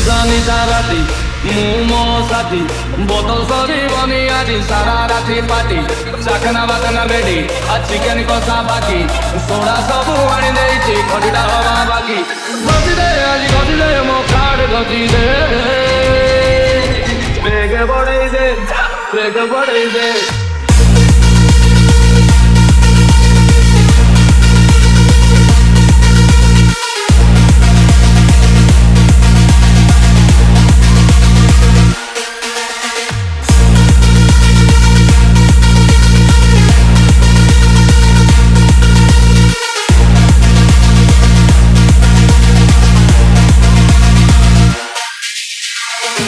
নিশা নিশা রাতি মুমো সাথী বোতল সরিবনি আজি সারা রাতি পাটি চাকনা বাকনা রেডি আর চিকেন কষা বাকি সোডা ସବୁ আনি ଦେଇଛି ଖଟିଟା ହବା ବାକି ଗଜିଦେ ଆଜି ଗଜିଦେ ମୋ କାର୍ଡ ଗଜିଦେ ବେଗ ବଢେଇ ଦେ ବେଗ ବଢେଇ ଦେ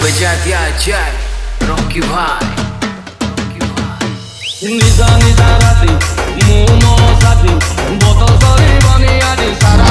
बजा दिया जाए रॉकी भाई নিশা নিশা রাতি মুমো সাথী বোতল সরিবনি আজি সারা